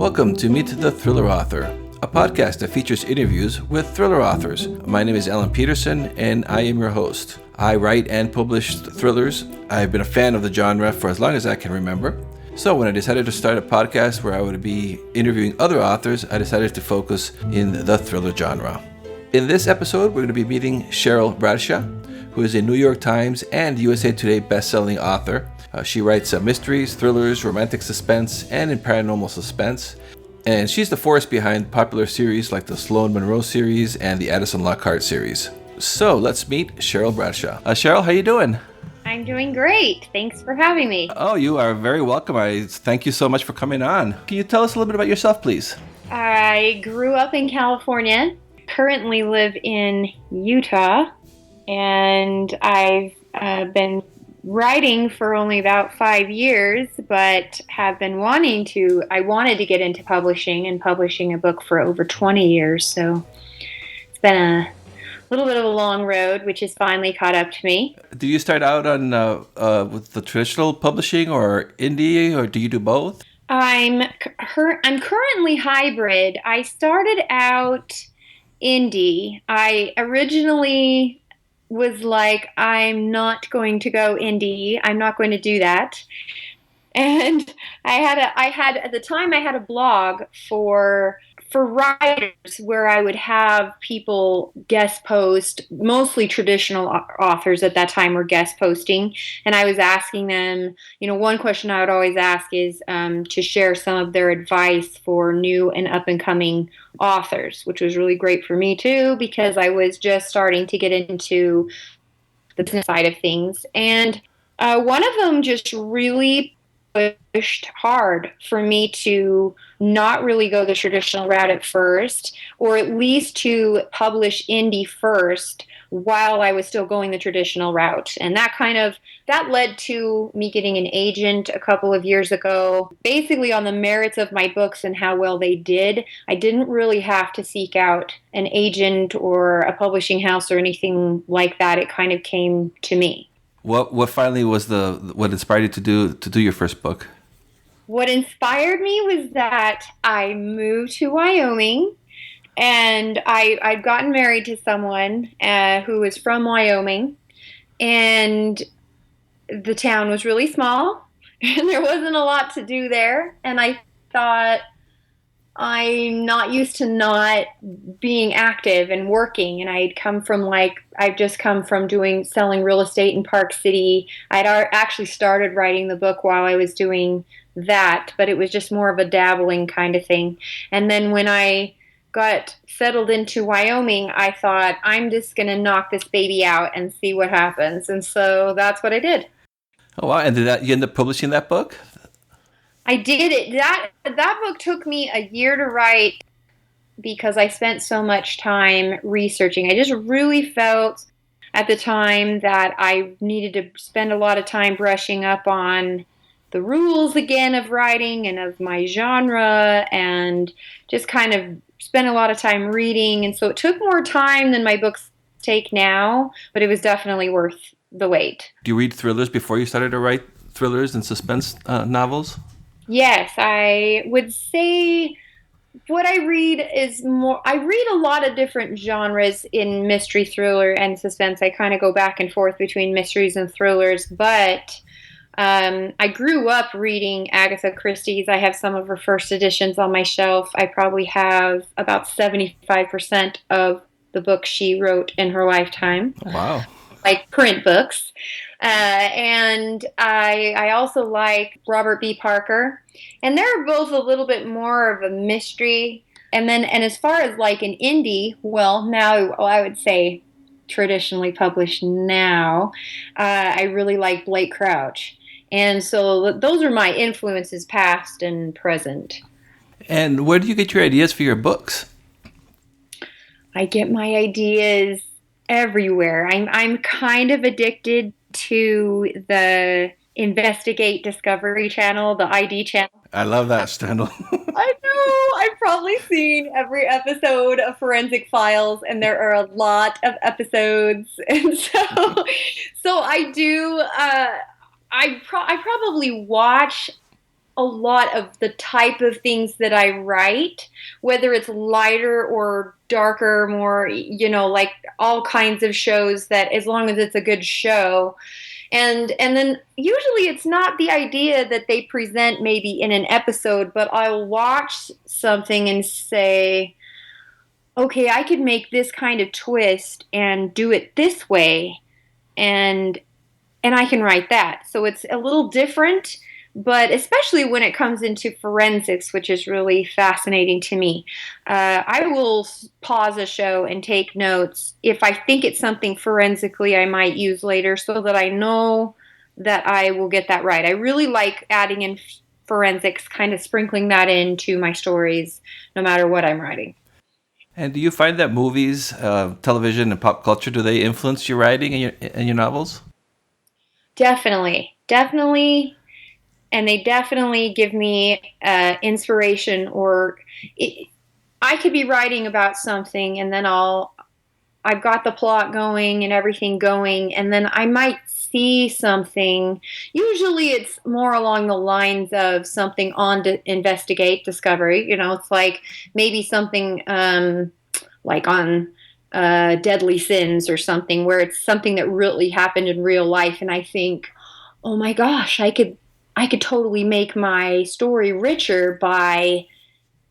Welcome to Meet the Thriller Author, a podcast that features interviews with thriller authors. My name is Alan Peterson, and I am your host. I write and publish thrillers. I've been a fan of the genre for as long as I can remember. So when I decided to start a podcast where I would be interviewing other authors, I decided to focus in the thriller genre. In this episode, we're going to be meeting Cheryl Bradshaw, who is a New York Times and USA Today bestselling author. She writes mysteries, thrillers, romantic suspense, and in paranormal suspense. And she's the force behind popular series like the Sloane Monroe series and the Addison Lockhart series. So let's meet Cheryl Bradshaw. Cheryl, how you doing? I'm doing great. Thanks for having me. Oh, you are very welcome. I thank you so much for coming on. Can you tell us a little bit about yourself, please? I grew up in California, currently live in Utah, and I've been writing for only about 5 years, but have been I wanted to get into publishing and publishing a book for over 20 years. So it's been a little bit of a long road, which has finally caught up to me. Do you start out on with the traditional publishing or indie, or do you do both? I'm currently hybrid. I started out indie. I originally was like, I'm not going to go indie. I'm not going to do that. And I had at the time I had a blog for writers where I would have people guest post, mostly traditional authors at that time were guest posting, and I was asking them, one question I would always ask is to share some of their advice for new and up and coming authors, which was really great for me too, because I was just starting to get into the business side of things. And one of them just really pushed hard for me to not really go the traditional route at first, or at least to publish indie first while I was still going the traditional route. And that led to me getting an agent a couple of years ago, basically on the merits of my books and how well they did. I didn't really have to seek out an agent or a publishing house or anything like that. It kind of came to me. What finally was what inspired you to do your first book? What inspired me was that I moved to Wyoming, and I'd gotten married to someone who was from Wyoming, and the town was really small, and there wasn't a lot to do there, and I thought, I'm not used to not being active and working, and I've just come from selling real estate in Park City. I'd actually started writing the book while I was doing that, but it was just more of a dabbling kind of thing. And then when I got settled into Wyoming, I thought, I'm just going to knock this baby out and see what happens. And so that's what I did. Oh, wow. And you end up publishing that book? I did it. That book took me a year to write because I spent so much time researching. I just really felt at the time that I needed to spend a lot of time brushing up on the rules again of writing and of my genre, and just kind of spent a lot of time reading. And so it took more time than my books take now, but it was definitely worth the wait. Do you read thrillers before you started to write thrillers and suspense novels? Yes, I would say what I read I read a lot of different genres in mystery, thriller, and suspense. I kind of go back and forth between mysteries and thrillers, but I grew up reading Agatha Christie's. I have some of her first editions on my shelf. I probably have about 75% of the books she wrote in her lifetime. Wow. Like print books. And I also like Robert B. Parker. And they're both a little bit more of a mystery. And as far as like an indie, I would say traditionally published now, I really like Blake Crouch. And so those are my influences, past and present. And where do you get your ideas for your books? I get my ideas everywhere. I'm kind of addicted to the Investigate Discovery channel, the ID channel. I love that channel. I know. I've probably seen every episode of Forensic Files, and there are a lot of episodes, and so I do. I probably watch a lot of the type of things that I write, whether it's lighter or darker, more, like all kinds of shows that as long as it's a good show. And then usually it's not the idea that they present maybe in an episode, but I'll watch something and say, okay, I could make this kind of twist and do it this way, and I can write that. So it's a little different, but especially when it comes into forensics, which is really fascinating to me. I will pause a show and take notes if I think it's something forensically I might use later, so that I know that I will get that right. I really like adding in forensics, kind of sprinkling that into my stories, no matter what I'm writing. And do you find that movies, television, and pop culture, do they influence your writing and your novels? Definitely, definitely, and they definitely give me inspiration. Or I could be writing about something, and then I've got the plot going and everything going, and then I might see something. Usually, it's more along the lines of something on to investigate, discovery. It's like maybe something like on Deadly Sins or something, where it's something that really happened in real life, and I think, oh my gosh, I could totally make my story richer by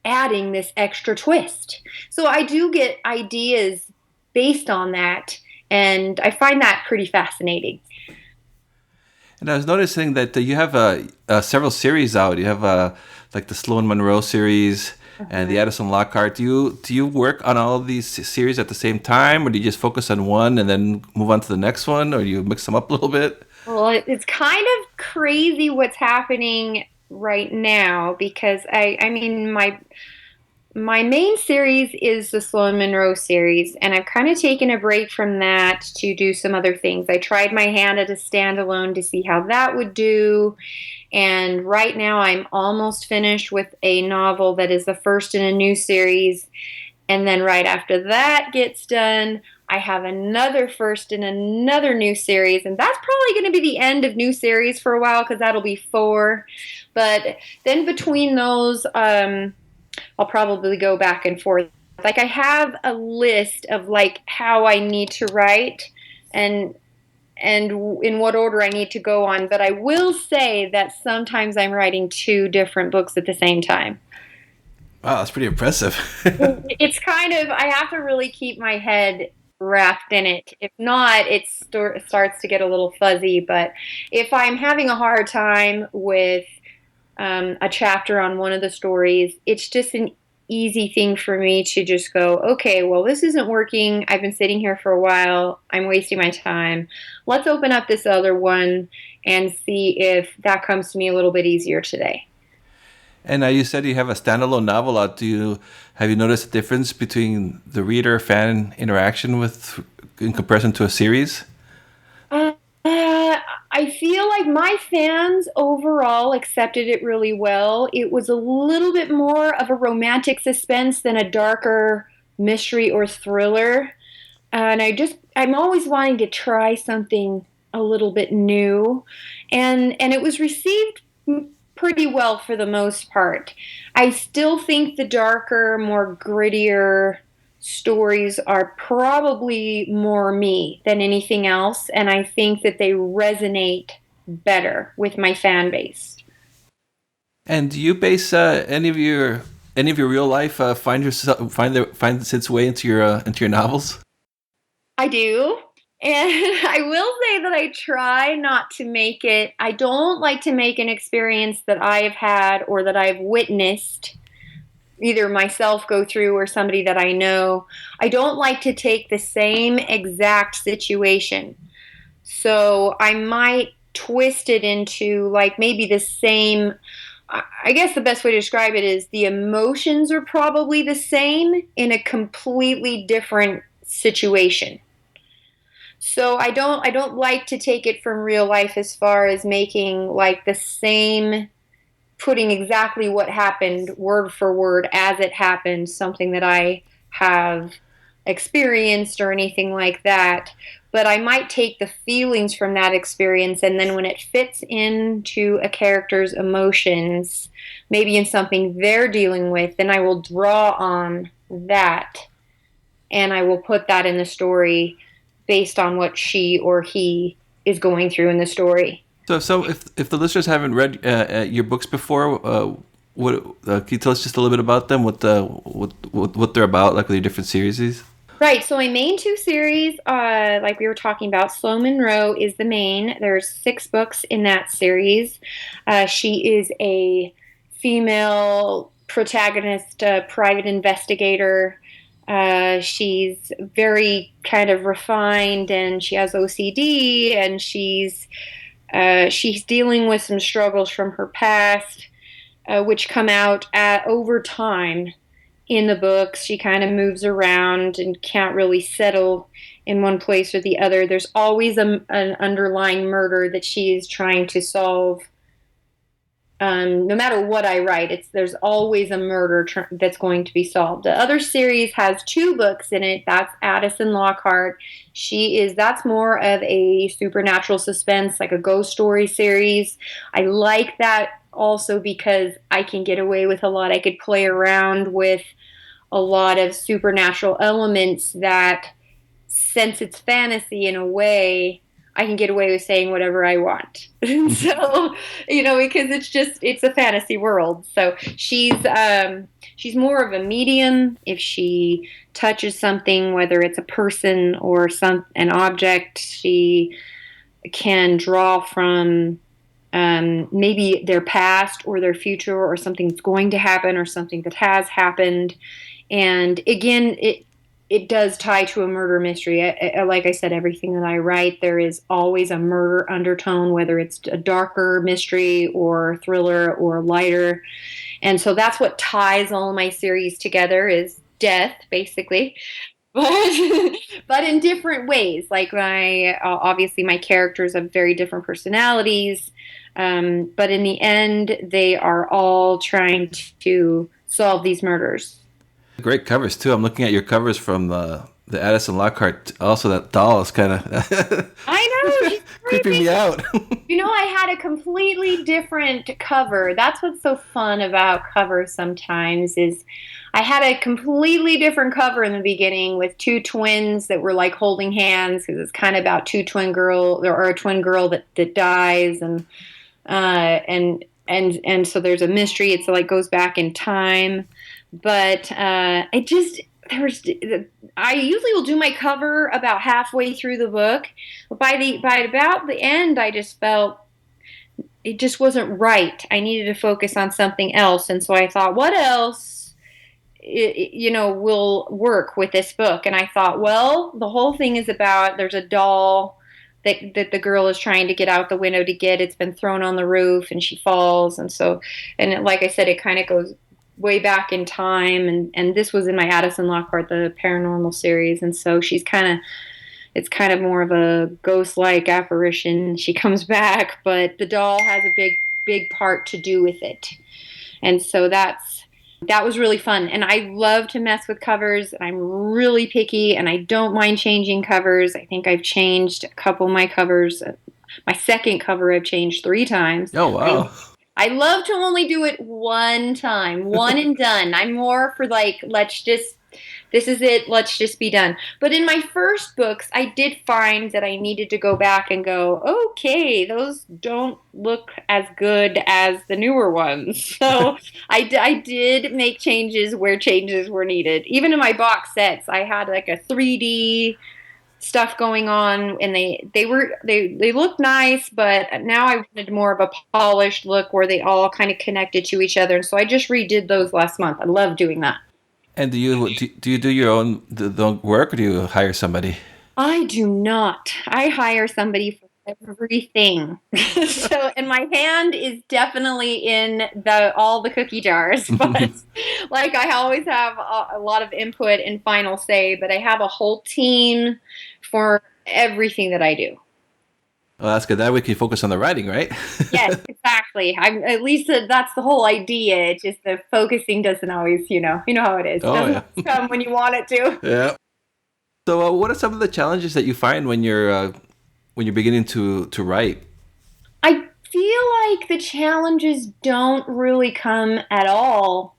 adding this extra twist. So I do get ideas based on that, and I find that pretty fascinating. And I was noticing that you have several series out. You have like the Sloane Monroe series and the Mhm. Addison Lockhart. Do you work on all of these series at the same time, or do you just focus on one and then move on to the next one, or do you mix them up a little bit? Well, it's kind of crazy what's happening right now, because I mean, my main series is the Sloane Monroe series, and I've kind of taken a break from that to do some other things. I tried my hand at a standalone to see how that would do, and right now I'm almost finished with a novel that is the first in a new series. And then right after that gets done, I have another first in another new series, and that's probably going to be the end of new series for a while, because that'll be four. But then between those, I'll probably go back and forth. Like, I have a list of like how I need to write, and in what order I need to go on. But I will say that sometimes I'm writing two different books at the same time. Wow, that's pretty impressive. It's kind of, I have to really keep my head wrapped in it. If not, it starts to get a little fuzzy. But if I'm having a hard time with a chapter on one of the stories, it's just an easy thing for me to just go, okay, well, this isn't working. I've been sitting here for a while. I'm wasting my time. Let's open up this other one and see if that comes to me a little bit easier today. And you said you have a standalone novel out. Have you noticed a difference between the reader fan interaction with in comparison to a series? Uh, I feel like my fans overall accepted it really well. It was a little bit more of a romantic suspense than a darker mystery or thriller. And I'm always wanting to try something a little bit new. And it was received pretty well for the most part. I still think the darker, more grittier stories are probably more me than anything else, and I think that they resonate better with my fan base. And do you base any of your real life finds its way into your novels? I do. And I will say that I try not to make it, I don't like to make an experience that I have had or that I've witnessed, either myself go through or somebody that I know. I don't like to take the same exact situation. So I might twist it into like maybe the same. I guess the best way to describe it is the emotions are probably the same in a completely different situation. So I don't like to take it from real life as far as making like the same, putting exactly what happened word for word as it happened, something that I have experienced or anything like that. but I might take the feelings from that experience, and then when it fits into a character's emotions, maybe in something they're dealing with, then I will draw on that and I will put that in the story based on what she or he is going through in the story. So if the listeners haven't read your books before, can you tell us just a little bit about them? What they're about, like the different series? Right. So my main two series, like we were talking about, Sloane Monroe is the main. There's 6 books in that series. She is a female protagonist, private investigator. She's very kind of refined, and she has OCD, and she's dealing with some struggles from her past, which come out over time in the books. She kind of moves around and can't really settle in one place or the other. There's always an underlying murder that she is trying to solve. No matter what I write, there's always a murder that's going to be solved. The other series has 2 books in it. That's Addison Lockhart. That's more of a supernatural suspense, like a ghost story series. I like that also because I can get away with a lot. I could play around with a lot of supernatural elements that, since it's fantasy in a way, I can get away with saying whatever I want. So, because it's a fantasy world. So she's more of a medium. If she touches something, whether it's a person or an object, she can draw from maybe their past or their future, or something that's going to happen, or something that has happened. And again, it does tie to a murder mystery. Like I said, everything that I write, there is always a murder undertone, whether it's a darker mystery or thriller or lighter. And so that's what ties all my series together, is death, basically. But in different ways. Like obviously my characters have very different personalities. But in the end, they are all trying to solve these murders. Great covers too. I'm looking at your covers from the Addison Lockhart. Also, that doll is kind of I know, she's creeping me out. I had a completely different cover. That's what's so fun about covers sometimes, is I had a completely different cover in the beginning with 2 twins that were like holding hands, because it's kind of about 2 twin girls, or a twin girl that dies, and so there's a mystery. It's like goes back in time. But I usually will do my cover about halfway through the book. But by about the end, I just felt it just wasn't right. I needed to focus on something else. And so I thought, what else, will work with this book? And I thought, well, the whole thing is about, there's a doll that the girl is trying to get out the window to get. It's been thrown on the roof and she falls. Like I said, it kind of goes way back in time, and this was in my Addison Lockhart, the paranormal series, and so it's kind of more of a ghost-like apparition. She comes back, but the doll has a big part to do with it, and so that was really fun. And I love to mess with covers. I'm really picky, and I don't mind changing covers. I think I've changed a couple of my covers. My second cover I've changed 3 times. Oh wow. I love to only do it one time, one and done. I'm more for like, this is it, let's just be done. But in my first books, I did find that I needed to go back and go, okay, those don't look as good as the newer ones. So I did make changes where changes were needed. Even in my box sets, I had like a 3D stuff going on, and they looked nice, but now I wanted more of a polished look where they all kind of connected to each other, and so I just redid those last month. I love doing that. And do you do your own the work, or do you hire somebody? I do not. I hire somebody for everything. And my hand is definitely in all the cookie jars, but like I always have a lot of input and final say, but I have a whole team for everything that I do. Well, that's good. That way you can focus on the writing, right? Yes, exactly. At least that's the whole idea. It's just the focusing doesn't always, you know how it is. Oh, doesn't come when you want it to. Yeah. So, what are some of the challenges that you find when you're beginning to write? I feel like the challenges don't really come at all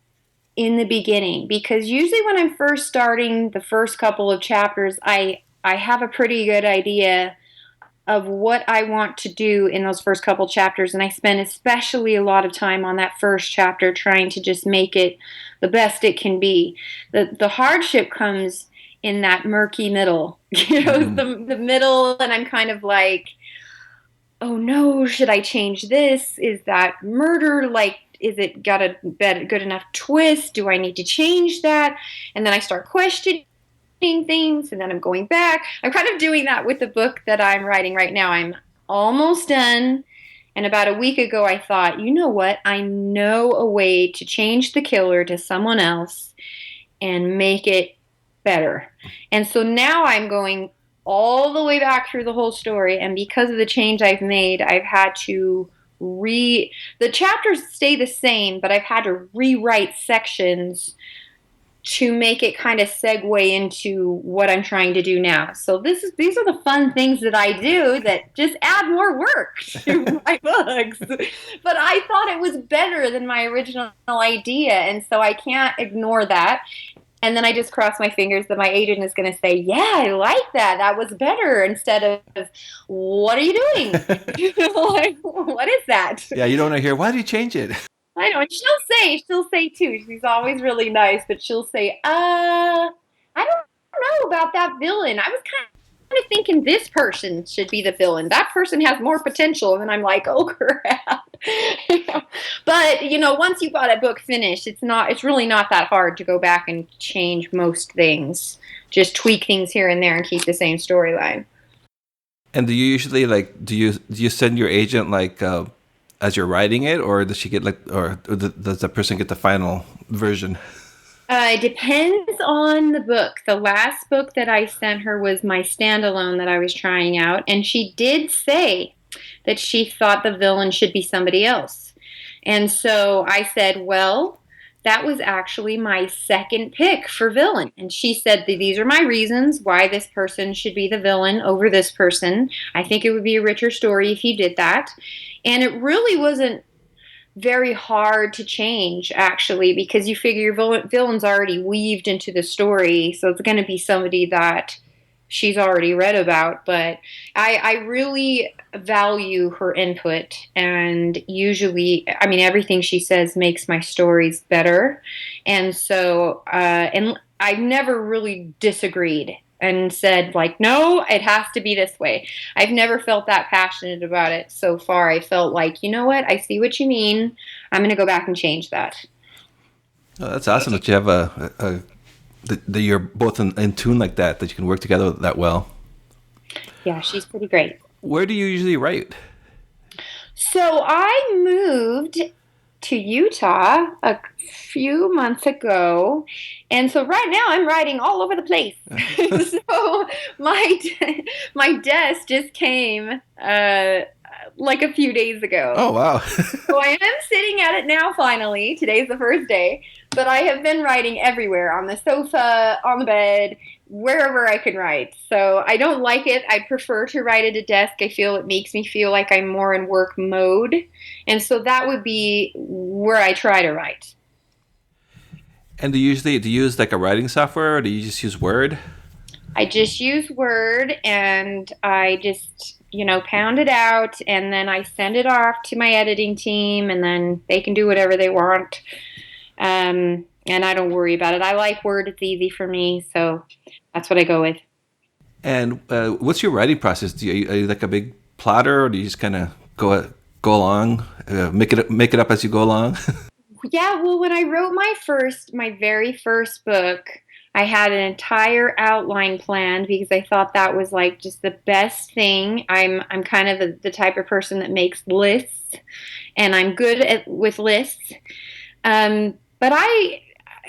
in the beginning because usually when I'm first starting the first couple of chapters, I have a pretty good idea of what I want to do in those first couple chapters, and I spend especially a lot of time on that first chapter trying to just make it the best it can be. The hardship comes in that murky middle, Hmm. the middle, and I'm kind of like, oh no, should I change this? Is that murder? Like, is it got a good enough twist? Do I need to change that? And then I start questioning things, and then I'm going back. I'm kind of doing that with the book that I'm writing right now. I'm almost done. And about a week ago, I thought, you know what? I know a way to change the killer to someone else and make it better. And so now I'm going all the way back through the whole story. And because of the change I've made, I've had to the chapters stay the same, but I've had to rewrite sections to make it kind of segue into what I'm trying to do now. So these are the fun things that I do that just add more work to my books. But I thought it was better than my original idea, and so I can't ignore that. And then I just cross my fingers that my agent is going to say, "Yeah, I like that. That was better." Instead of, "What are you doing?" Like, what is that? Yeah, you don't want to hear, why did you change it? I know. And she'll say too. She's always really nice, but she'll say, I don't know about that villain. I was kind of thinking this person should be the villain. That person has more potential." And I'm like, oh crap. But once you've got a book finished, it's really not that hard to go back and change most things. Just tweak things here and there and keep the same storyline. And do you usually like do you send your agent like as you're writing it, or does she get like, or does the person get the final version? It depends on the book. The last book that I sent her was my standalone that I was trying out, and she did say that she thought the villain should be somebody else. And so I said, well, that was actually my second pick for villain. And she said, these are my reasons why this person should be the villain over this person. I think it would be a richer story if you did that. And it really wasn't very hard to change actually because you figure your villain's already weaved into the story, so it's going to be somebody that she's already read about. But I really value her input, and usually, I mean, everything she says makes my stories better. And so and I've never really disagreed and said like, no, it has to be this way. I've never felt that passionate about it so far. I felt like, you know what, I see what you mean. I'm going to go back and change that. Oh, that's awesome that you have that you're both in tune like that you can work together that well. Yeah, she's pretty great. Where do you usually write? So I moved to Utah a few months ago, and so right now I'm writing all over the place. So my desk just came like a few days ago. Oh wow. So I am sitting at it now finally. Today's the first day. But I have been writing everywhere, on the sofa, on the bed, wherever I can write. So I don't like it. I prefer to write at a desk. I feel it makes me feel like I'm more in work mode. And so that would be where I try to write. And do you use like a writing software, or do you just use Word? I just use Word, and I just, pound it out, and then I send it off to my editing team, and then they can do whatever they want. And I don't worry about it. I like Word. It's easy for me. So that's what I go with. And what's your writing process? Are you like a big plotter, or do you just kind of go along, make it up as you go along? Yeah, well, when I wrote my very first book, I had an entire outline planned because I thought that was like just the best thing. I'm kind of the type of person that makes lists, and I'm good with lists. But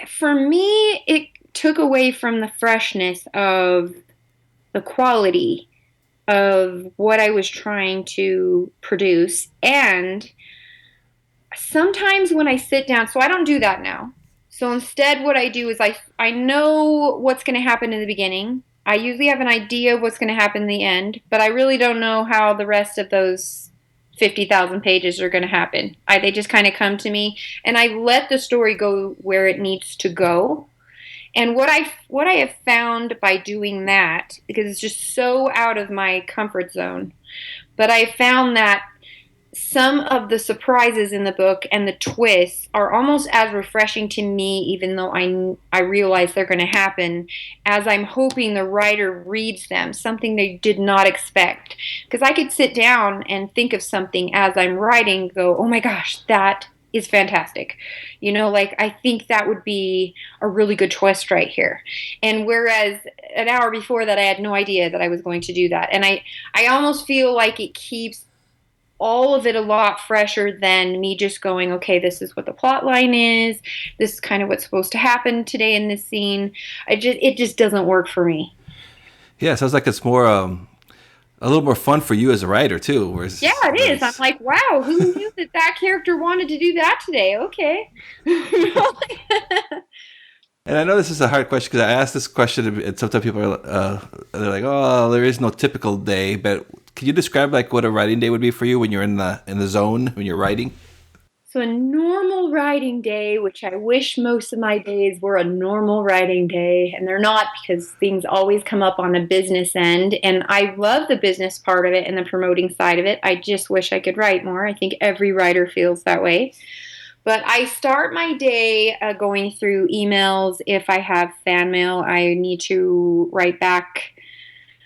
for me, it took away from the freshness of the quality of what I was trying to produce. And sometimes when I sit down, so I don't do that now. So instead, what I do is I know what's going to happen in the beginning. I usually have an idea of what's going to happen in the end, but I really don't know how the rest of those 50,000 pages are going to happen. They just kind of come to me, and I let the story go where it needs to go. And what I have found by doing that, because it's just so out of my comfort zone, but I found that some of the surprises in the book and the twists are almost as refreshing to me, even though I realize they're going to happen, as I'm hoping the writer reads them, something they did not expect. Because I could sit down and think of something as I'm writing, go, oh my gosh, that is fantastic. Like I think that would be a really good twist right here. And whereas an hour before that, I had no idea that I was going to do that. And I almost feel like it keeps all of it a lot fresher than me just going, okay, this is what the plot line is. This is kind of what's supposed to happen today in this scene. It just doesn't work for me. Yeah, it sounds like it's more a little more fun for you as a writer too. Yeah, it is. I'm like, wow, who knew that character wanted to do that today? Okay. And I know this is a hard question because I asked this question, and sometimes people are they're like, "Oh, there is no typical day." But can you describe like what a writing day would be for you when you're in the zone when you're writing? So a normal writing day, which I wish most of my days were a normal writing day, and they're not because things always come up on the business end. And I love the business part of it and the promoting side of it. I just wish I could write more. I think every writer feels that way. But I start my day going through emails. If I have fan mail, I need to write back.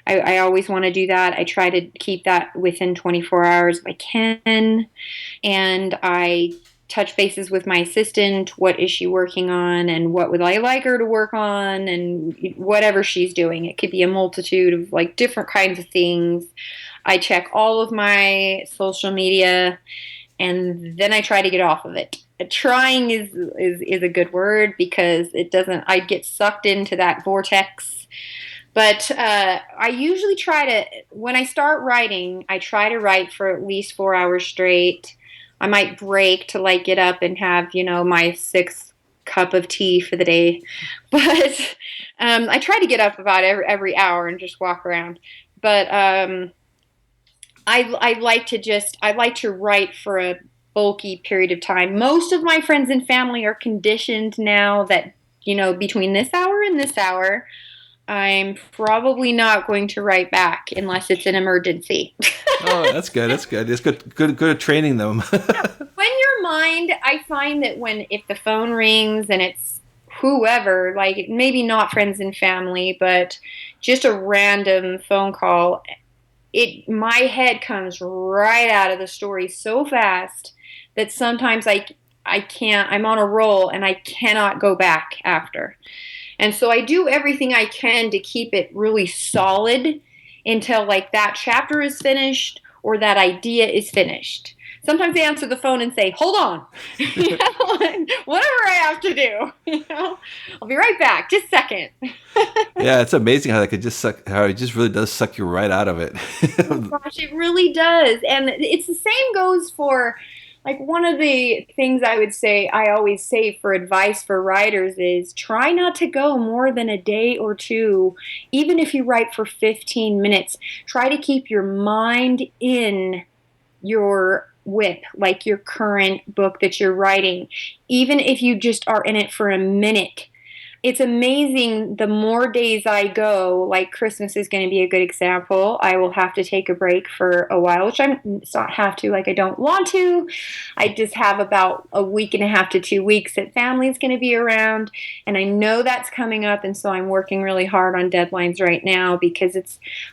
I always want to do that. I try to keep that within 24 hours if I can. And I touch bases with my assistant. What is she working on? And what would I like her to work on? And whatever she's doing. It could be a multitude of like different kinds of things. I check all of my social media, and then I try to get off of it. Trying is a good word because it doesn't. I get sucked into that vortex. But I usually try to, when I start writing, I try to write for at least 4 hours straight. I might break to like get up and have, my sixth cup of tea for the day. But I try to get up about every hour and just walk around. But I like to write for a bulky period of time. Most of my friends and family are conditioned now that, between this hour and this hour, I'm probably not going to write back unless it's an emergency. Oh, that's good. That's good. It's good at training them. When your mind, I find that if the phone rings and it's whoever, like maybe not friends and family, but just a random phone call, my head comes right out of the story so fast that sometimes I can't, I'm on a roll and I cannot go back after. And so I do everything I can to keep it really solid until like that chapter is finished or that idea is finished. Sometimes they answer the phone and say, "Hold on, whatever I have to do, I'll be right back. Just a second." Yeah, it's amazing how how it just really does suck you right out of it. Oh gosh, it really does, and it's the same goes for. Like one of the things I always say for advice for writers is try not to go more than a day or two. Even if you write for 15 minutes, try to keep your mind in your whip, like your current book that you're writing. Even if you just are in it for a minute, it's amazing the more days I go, like Christmas is going to be a good example. I will have to take a break for a while, which it's not have to, like I don't want to. I just have about a week and a half to 2 weeks that family's going to be around, and I know that's coming up, and so I'm working really hard on deadlines right now because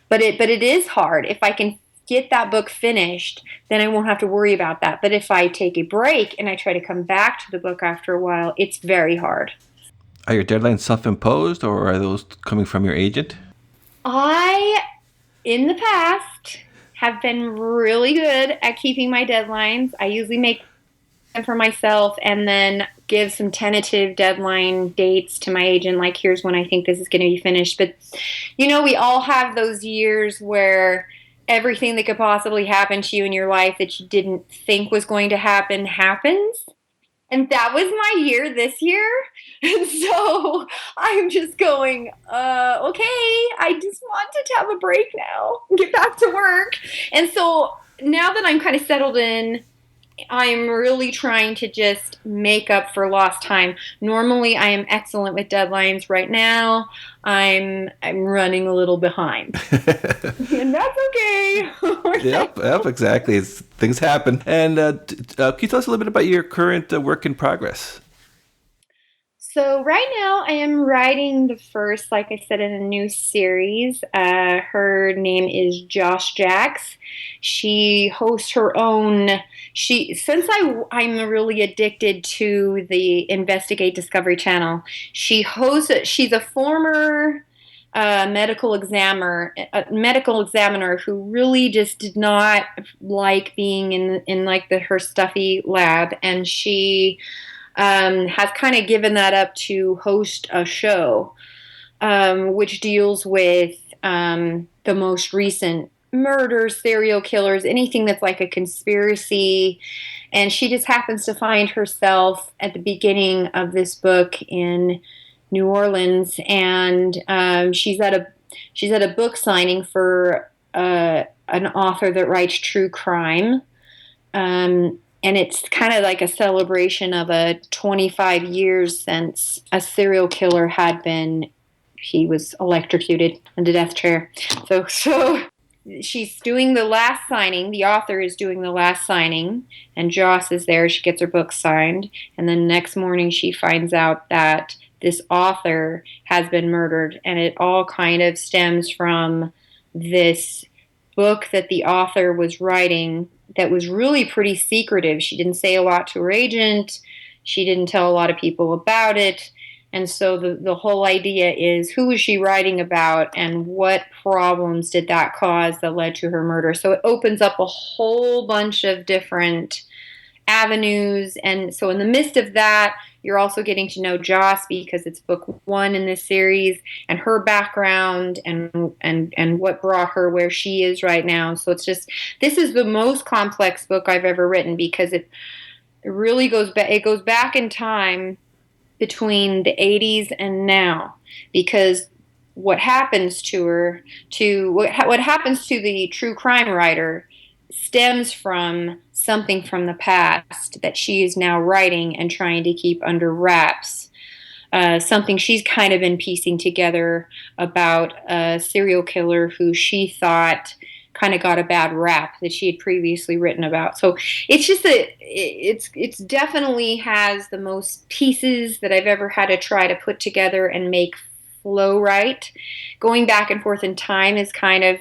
but it is hard. If I can get that book finished, then I won't have to worry about that. But if I take a break and I try to come back to the book after a while, it's very hard. Are your deadlines self-imposed or are those coming from your agent? I, in the past, have been really good at keeping my deadlines. I usually make them for myself and then give some tentative deadline dates to my agent, like here's when I think this is going to be finished. But, we all have those years where everything that could possibly happen to you in your life that you didn't think was going to happen happens. And that was my year this year. And so I'm just going, okay, I just want to have a break now, get back to work. And so now that I'm kind of settled in, I'm really trying to just make up for lost time. Normally, I am excellent with deadlines. Right now, I'm running a little behind, and that's okay. Yep, exactly. Things happen. And can you tell us a little bit about your current work in progress? So right now I am writing the first, like I said, in a new series. Her name is Josh Jacks. She hosts her own. I'm really addicted to the Investigate Discovery Channel. She's a former medical examiner who really just did not like being in like her stuffy lab, and she has kind of given that up to host a show, which deals with the most recent murders, serial killers, anything that's like a conspiracy. And she just happens to find herself at the beginning of this book in New Orleans, and she's at a book signing for an author that writes true crime. And it's kind of like a celebration of a 25 years since a serial killer he was electrocuted in the death chair. So she's doing the last signing. The author is doing the last signing, and Joss is there. She gets her book signed, and then next morning she finds out that this author has been murdered, and it all kind of stems from this book that the author was writing that was really pretty secretive. She didn't say a lot to her agent. She didn't tell a lot of people about it. And so the whole idea is, who was she writing about, and what problems did that cause that led to her murder? So it opens up a whole bunch of different avenues. And so in the midst of that, you're also getting to know Joss, because it's book one in this series, and her background and what brought her where she is right now. So this is the most complex book I've ever written, because it really goes back. It goes back in time between the 80s and now, because what happens to what happens to the true crime writer stems from something from the past that she is now writing and trying to keep under wraps. Something she's kind of been piecing together about a serial killer who she thought kind of got a bad rap that she had previously written about. So it's just it's definitely has the most pieces that I've ever had to try to put together and make flow right. Going back and forth in time is kind of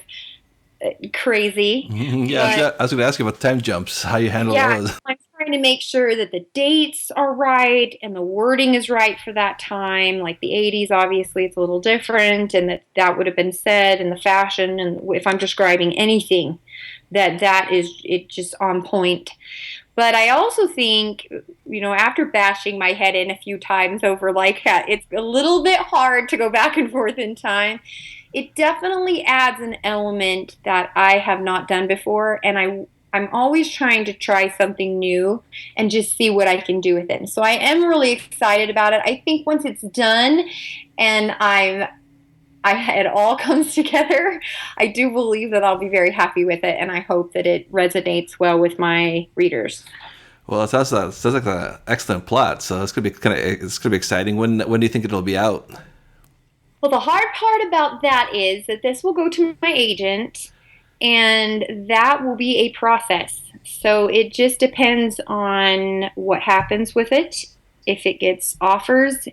crazy. Yeah, I was going to ask you about time jumps, how you handle those. I'm trying to make sure that the dates are right and the wording is right for that time. Like the 80s, obviously, it's a little different, and that would have been said, in the fashion, and if I'm describing anything, that is it just on point. But I also think, after bashing my head in a few times over like it's a little bit hard to go back and forth in time, it definitely adds an element that I have not done before, and I'm always trying to try something new and just see what I can do with it. And so I am really excited about it. I think once it's done and it all comes together, I do believe that I'll be very happy with it, and I hope that it resonates well with my readers. Well, it sounds like an excellent plot. So it's gonna be exciting. When do you think it'll be out? Well, the hard part about that is that this will go to my agent, and that will be a process. So it just depends on what happens with it. If it gets offers,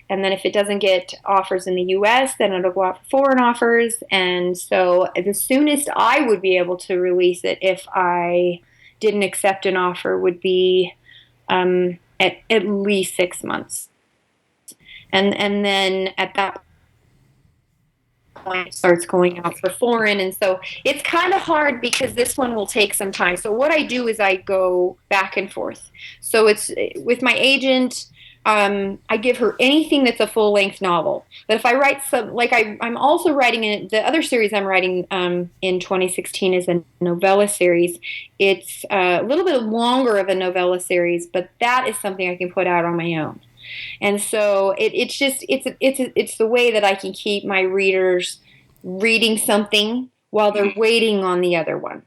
and then if it doesn't get offers in the U.S., then it'll go out for foreign offers. And so the soonest I would be able to release it, if I didn't accept an offer, would be at least 6 months. And then at that point, it starts going out for foreign. And so it's kind of hard, because this one will take some time. So what I do is I go back and forth. So it's with my agent. I give her anything that's a full length novel. But if I write some, like I'm also writing the other series I'm writing in 2016 is a novella series. It's a little bit longer of a novella series, but that is something I can put out on my own. And so it's the way that I can keep my readers reading something while they're waiting on the other one.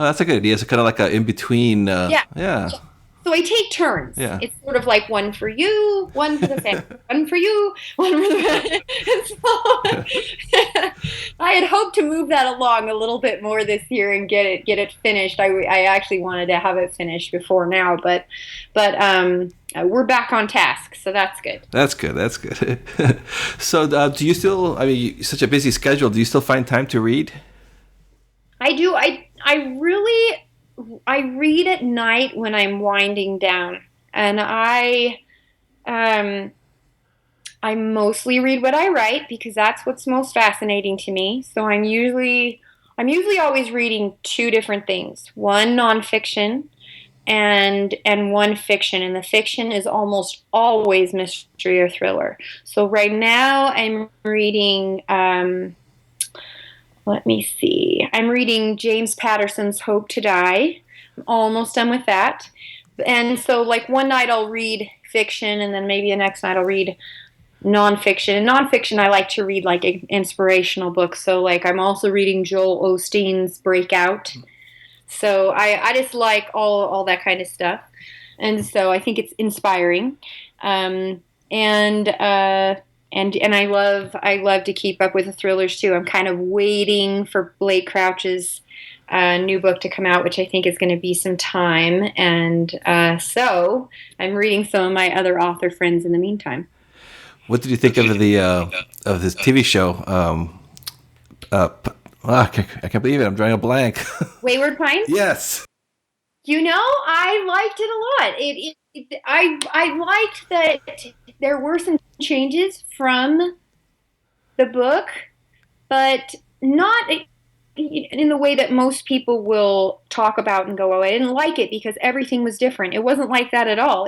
Oh, that's a good idea. It's kind of like a in between. Yeah. Yeah. So I take turns. Yeah. It's sort of like one for you, one for the family, one for you, one for the so, I had hoped to move that along a little bit more this year and get it finished. I actually wanted to have it finished before now, but we're back on task, so that's good. That's good. That's good. So do you still? I mean, such a busy schedule. Do you still find time to read? I do. I read at night when I'm winding down, and I mostly read what I write because that's what's most fascinating to me. So I'm usually always reading two different things: one nonfiction and one fiction. And the fiction is almost always mystery or thriller. So right now I'm reading. Let me see. I'm reading James Patterson's Hope to Die. I'm almost done with that. And so, like, one night I'll read fiction, and then maybe the next night I'll read nonfiction. And nonfiction, I like to read, like, inspirational books. So, like, I'm also reading Joel Osteen's Breakout. So I just like all that kind of stuff. And so I think it's inspiring. And I love to keep up with the thrillers too. I'm kind of waiting for Blake Crouch's new book to come out, which I think is going to be some time. And so I'm reading some of my other author friends in the meantime. What did you think of this TV show? I can't believe it. I'm drawing a blank. Wayward Pines? Yes. I liked it a lot. I liked that there were some changes from the book, but not in the way that most people will talk about and go, oh, I didn't like it because everything was different. It wasn't like that at all.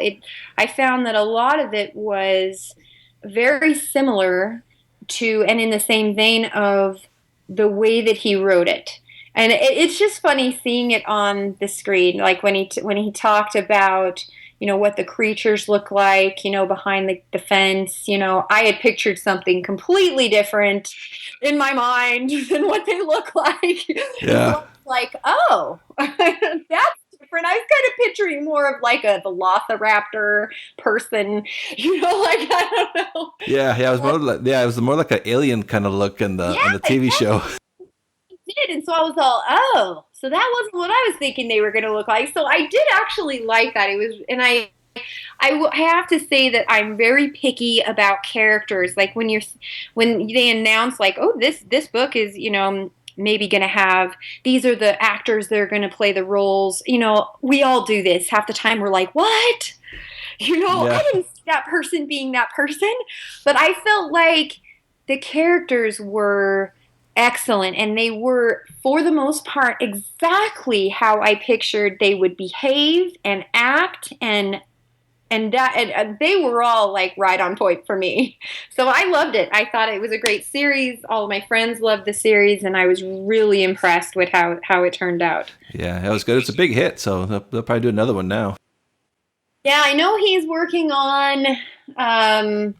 I found that a lot of it was very similar to, and in the same vein of the way that he wrote it. And it's just funny seeing it on the screen, like when he talked about, what the creatures look like, behind the fence. I had pictured something completely different in my mind than what they look like. Yeah. Like, oh, that's different. I was kind of picturing more of like a Velociraptor person, I don't know. Yeah, it was more like an alien kind of look on the TV show. Did, and so I was all, oh, so that wasn't what I was thinking they were going to look like. So I did actually like that. It was, and I have to say that I'm very picky about characters. Like when they announce, like, oh, this book is, maybe going to have, these are the actors that are going to play the roles. We all do this. Half the time we're like, what? I didn't see that person being that person. But I felt like the characters were excellent, and they were, for the most part, exactly how I pictured they would behave and act, and they were all like right on point for me. So I loved it. I thought it was a great series. All of my friends loved the series, and I was really impressed with how it turned out. Yeah, it was good. It's a big hit, so they'll probably do another one now. Yeah, I know he's working on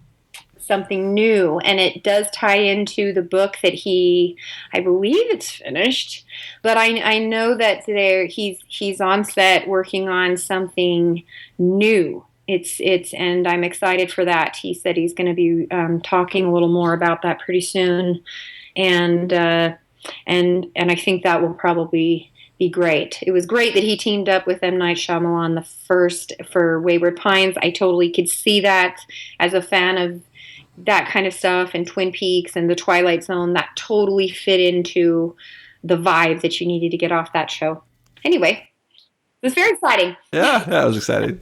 something new, and it does tie into the book that I believe it's finished, but I know that he's on set working on something new. And I'm excited for that. He said he's going to be talking a little more about that pretty soon, and I think that will probably be great. It was great that he teamed up with M. Night Shyamalan for Wayward Pines. I totally could see that as a fan of that kind of stuff, and Twin Peaks and The Twilight Zone, that totally fit into the vibe that you needed to get off that show. Anyway, it was very exciting. Yeah, I was excited.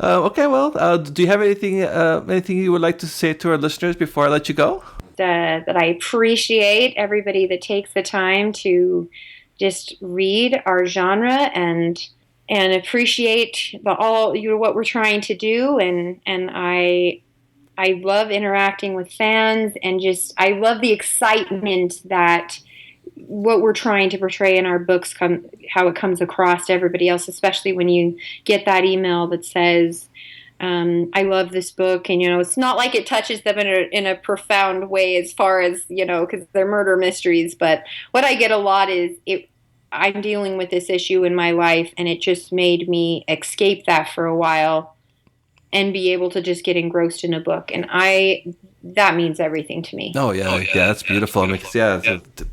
Okay, well, do you have anything you would like to say to our listeners before I let you go? That I appreciate everybody that takes the time to just read our genre and and appreciate what we're trying to do, and I love interacting with fans, and just I love the excitement that what we're trying to portray in our books how it comes across to everybody else, especially when you get that email that says, I love this book, and it's not like it touches them in a profound way as far as because they're murder mysteries. But what I get a lot is I'm dealing with this issue in my life, and it just made me escape that for a while and be able to just get engrossed in a book, and that means everything to me. Oh yeah, that's beautiful. I mean,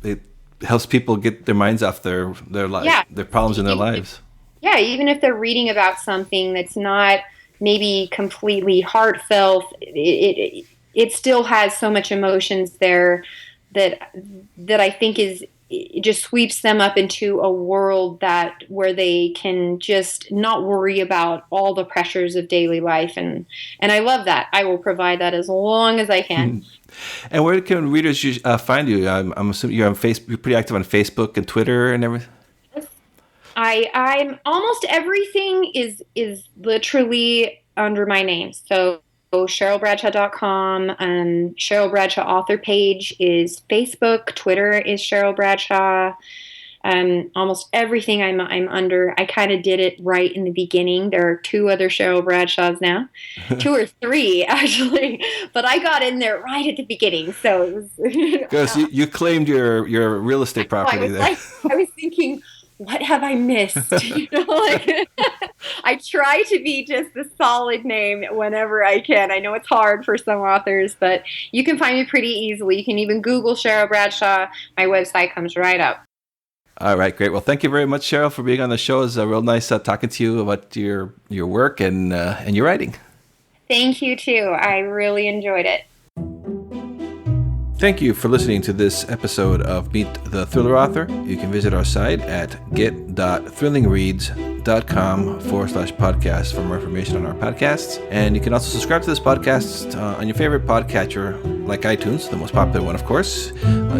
it helps people get their minds off their life, their problems in their lives. Yeah, even if they're reading about something that's not maybe completely heartfelt, it still has so much emotions there that I think it just sweeps them up into a world where they can just not worry about all the pressures of daily life, and I love that. I will provide that as long as I can. And where can readers find you? I'm assuming you're on Facebook. You're pretty active on Facebook and Twitter and everything. I'm almost everything is literally under my name. So CherylBradshaw.com. Cheryl Bradshaw author page is Facebook. Twitter is Cheryl Bradshaw. Almost everything I'm under. I kind of did it right in the beginning. There are 2 other Cheryl Bradshaws now, 2 or 3 actually, but I got in there right at the beginning. So it was because you claimed your real estate property there. I was thinking, what have I missed? I try to be just a solid name whenever I can. I know it's hard for some authors, but you can find me pretty easily. You can even Google Cheryl Bradshaw. My website comes right up. All right, great. Well, thank you very much, Cheryl, for being on the show. It's real nice talking to you about your work and your writing. Thank you, too. I really enjoyed it. Thank you for listening to this episode of Meet the Thriller Author. You can visit our site at get.thrillingreads.com/podcast for more information on our podcasts. And you can also subscribe to this podcast on your favorite podcatcher, like iTunes, the most popular one, of course.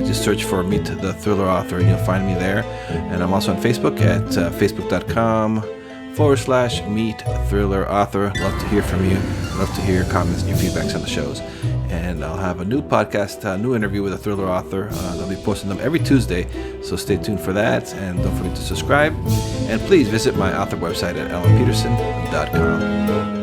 Just search for Meet the Thriller Author and you'll find me there. And I'm also on Facebook at facebook.com/Meet Thriller Author. Love to hear from you. Love to hear your comments and your feedbacks on the shows. And I'll have a new podcast, new interview with a thriller author. They'll be posting them every Tuesday, so stay tuned for that. And don't forget to subscribe. And please visit my author website at alanpeterson.com.